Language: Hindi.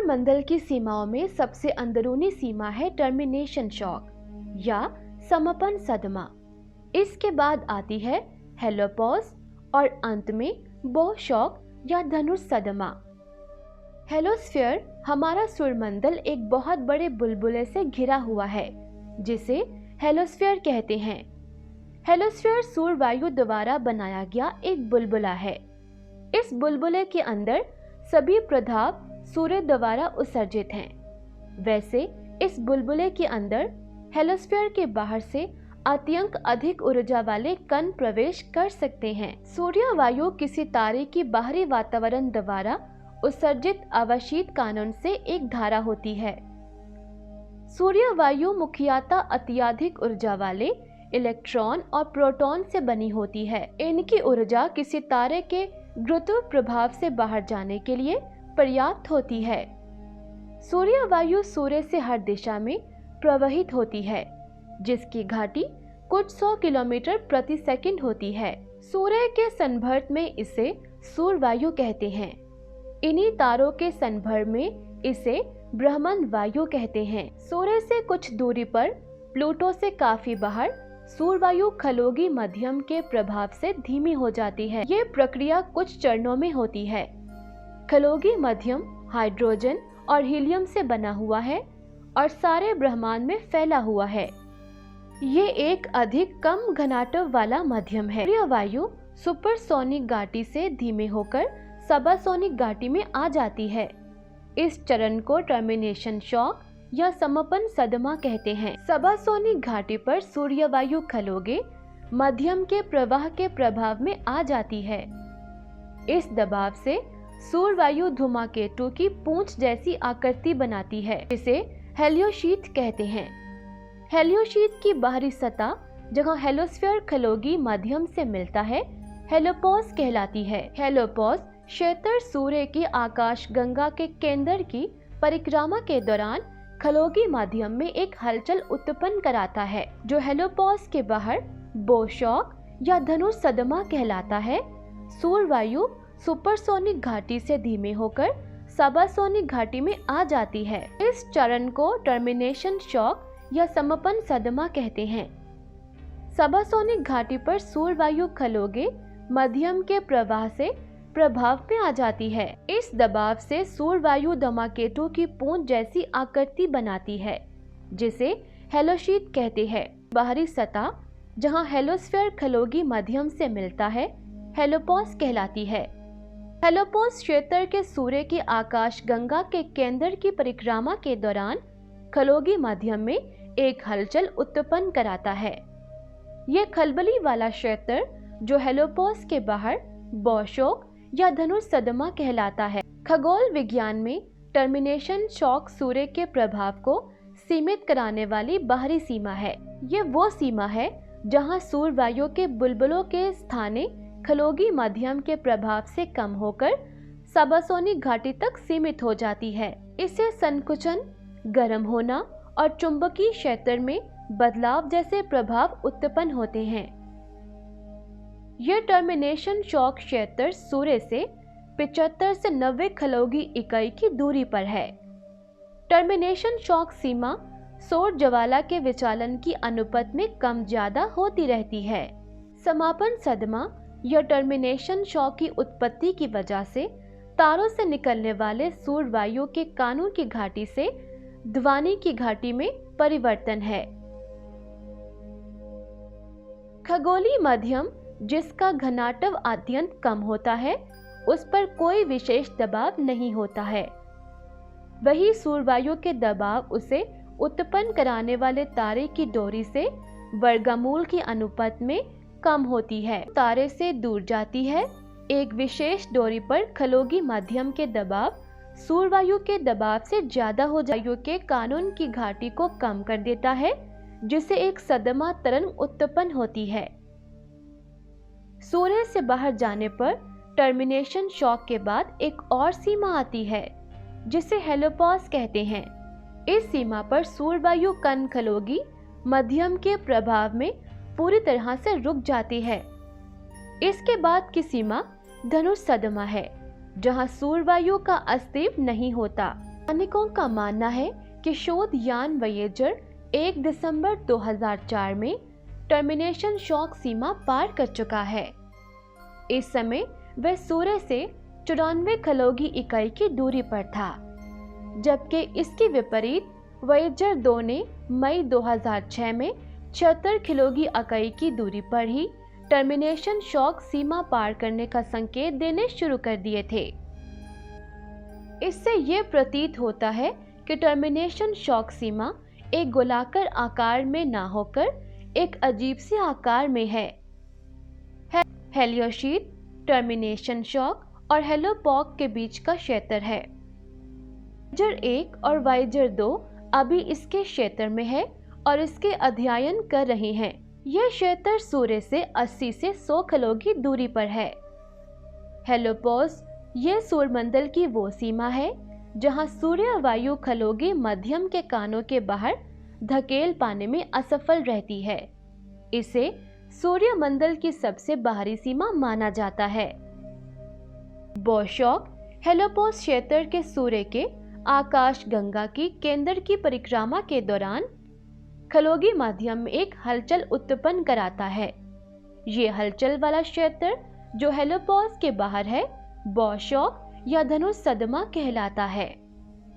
मंडल की सीमाओं में सबसे अंदरूनी सीमा है टर्मिनेशन शॉक या समापन सदमा। इसके बाद आती है हेलोपॉज और अंत में बो शॉक या धनुष सदमा। हेलोस्फीयर हमारा सूर्यमंडल एक बहुत बड़े बुलबुले से घिरा हुआ है जिसे हेलोस्फीयर कहते हैं। हेलोस्फीयर सूर्य वायु द्वारा बनाया गया एक बुलबुला है। इस बुलबुले के अंदर सभी प्रभाव सूर्य द्वारा उत्सर्जित हैं। वैसे इस बुलबुले के अंदर हेलोस्फीयर के बाहर से अत्यंत अधिक ऊर्जा वाले कण प्रवेश कर सकते हैं। सूर्य वायु किसी तारे की बाहरी वातावरण द्वारा उत्सर्जित अवशीत कानून से एक धारा होती है। सूर्य वायु मुख्यतः अत्यधिक ऊर्जा वाले इलेक्ट्रॉन और प्रोटॉन से बनी होती है। इनकी ऊर्जा किसी तारे के गुरुत्व प्रभाव से बाहर जाने के लिए पर्याप्त होती है। सूर्य वायु सूर्य से हर दिशा में प्रवाहित होती है जिसकी घाटी कुछ 100 किलोमीटर प्रति सेकंड होती है। सूर्य के संपर्क में इसे सूर्य वायु कहते हैं। इन्हीं तारों के संपर्क में इसे ब्रह्मांड वायु कहते हैं। सूर्य से कुछ दूरी पर प्लूटो से काफी बाहर सूर्य वायु खगोलीय माध्यम के प्रभाव से धीमी हो जाती है। ये प्रक्रिया कुछ चरणों में होती है। खगोलीय माध्यम हाइड्रोजन और हीलियम से बना हुआ है और सारे ब्रह्मांड में फैला हुआ है। ये एक अधिक कम घनत्व वाला माध्यम है। सूर्य वायु सुपरसोनिक घाटी से धीमे होकर सबसोनिक घाटी में आ जाती है। इस चरण को टर्मिनेशन शॉक या समापन सदमा कहते हैं। सबसोनिक घाटी पर सूर्य वायु खगोलीय माध्यम के प्रवाह के प्रभाव में आ जाती है। इस दबाव से सूर्य वायु धूमकेतु की पूंछ जैसी आकृति बनाती है जिसे हेलियोशीथ कहते हैं। हेलियोशीथ की बाहरी सतह जहां हेलोस्फीयर खगोलीय माध्यम से मिलता है हेलोपॉज कहलाती है। हेलोपॉज क्षेत्र सूर्य की आकाश गंगा के केंद्र की परिक्रमा के दौरान खगोलीय माध्यम में एक हलचल उत्पन्न कराता है जो हेलोपॉज के बाहर बो शॉक या धनुष सदमा कहलाता है। सूर्य वायु सुपरसोनिक घाटी से धीमे होकर सबसोनिक घाटी में आ जाती है। इस चरण को टर्मिनेशन शॉक या समापन सदमा कहते हैं। सबसोनिक घाटी पर सूर्य वायु खगोलीय माध्यम के प्रवाह से प्रभाव में आ जाती है। इस दबाव से सूर्य वायु धूमकेतु की पूंछ जैसी आकृति बनाती है जिसे हेलियोशीथ कहते हैं। बाहरी सतह जहां हेलोस्फीयर खगोलीय माध्यम से मिलता है हेलोपॉज कहलाती है। हेलोपॉज क्षेत्र के सूर्य की आकाश गंगा के केंद्र की परिक्रमा के दौरान खगोलीय माध्यम में एक हलचल उत्पन्न कराता है। यह खलबली वाला क्षेत्र जो हेलोपॉज के बाहर बो शॉक या धनुष सदमा कहलाता है। खगोल विज्ञान में टर्मिनेशन शॉक सूर्य के प्रभाव को सीमित कराने वाली बाहरी सीमा है। ये वो सीमा है जहां सूर्य वायु के बुलबुलों के स्थानिक खगोलीय माध्यम के प्रभाव से कम होकर सबसोनिक घाटी तक सीमित हो जाती है। इससे संकुचन, गर्म होना और चुंबकीय क्षेत्र में बदलाव जैसे प्रभाव उत्पन्न होते हैं। यह टर्मिनेशन शॉक क्षेत्र सूर्य से 75 से 90 खगोलीय इकाई की दूरी पर है। टर्मिनेशन शॉक सीमा सौर ज्वाला के विचलन की अनुपात में कम ज्यादा होती रहती है। समापन सदमा या टर्मिनेशन शॉक की उत्पत्ति की वजह से तारों से निकलने वाले सूर्य वायु के कानून की घाटी से ध्वनि की घाटी में परिवर्तन है। खगोलीय माध्यम जिसका घनत्व अत्यंत कम होता है उस पर कोई विशेष दबाव नहीं होता है। वही सूर्य वायु के दबाव उसे उत्पन्न कराने वाले तारे की दूरी से वर्गमूल के अनुपात में कम होती है। तारे से दूर जाती है। एक विशेष दूरी पर खगोलीय माध्यम के दबाव सूर्य वायु के दबाव से ज्यादा हो वायु के कानून की घाटी को कम कर देता है जिससे एक सदमा तरंग उत्पन्न होती है। सूर्य से बाहर जाने पर टर्मिनेशन शॉक के बाद एक और सीमा आती है जिसे हेलोपॉज कहते हैं। इस सीमा पर सूर्य वायु कण खगोलीय माध्यम के प्रभाव में पूरी तरह से रुक जाती है। इसके बाद की सीमा धनुष सदमा है जहां सूर्य वायु का अस्तित्व नहीं होता। वैज्ञानिकों का मानना है कि शोध यान वोयेजर 1 दिसंबर 2004 में टर्मिनेशन शॉक सीमा पार कर चुका है। इस समय वह सूर्य से 94 खगोलीय इकाई की दूरी पर था, जबकि इसके विपरीत वोयेजर 2 ने मई 2006 में 76 खगोलीय इकाई की दूरी पर ही टर्मिनेशन शॉक सीमा पार करने का संकेत देने शुरू कर दिए थे। इससे यह प्रतीत होता है कि टर्मिनेशन शॉक सीमा एक गोलाकार आकार में ना होकर एक अजीब से आकार में है। हेलियोशीट टर्मिनेशन शॉक और हेलोपॉक के बीच का क्षेत्र है। वोयेजर 1 और वोयेजर 2 अभी इसके क्षेत्र में है और इसके अध्ययन कर रहे हैं। यह क्षेत्र सूर्य से 80 से 100 खगोलीय दूरी पर है। हेलोपॉस यह सूर्यमंडल की वो सीमा है जहां सूर्य वायु खगोलीय माध्यम के कानों के बाहर धकेल पाने में असफल रहती है। इसे सूर्यमंडल की सबसे बाहरी सीमा माना जाता है। बोशॉक हेलोपॉस क्षेत्र के सूर्य के आकाशगंगा की केंद्र की परिक्रमा के दौरान खगोलीय माध्यम में एक हलचल उत्पन्न कराता है। ये हलचल वाला क्षेत्र जो हेलोपॉस के बाहर है, बोशॉक या धनुष सदमा कहलाता है।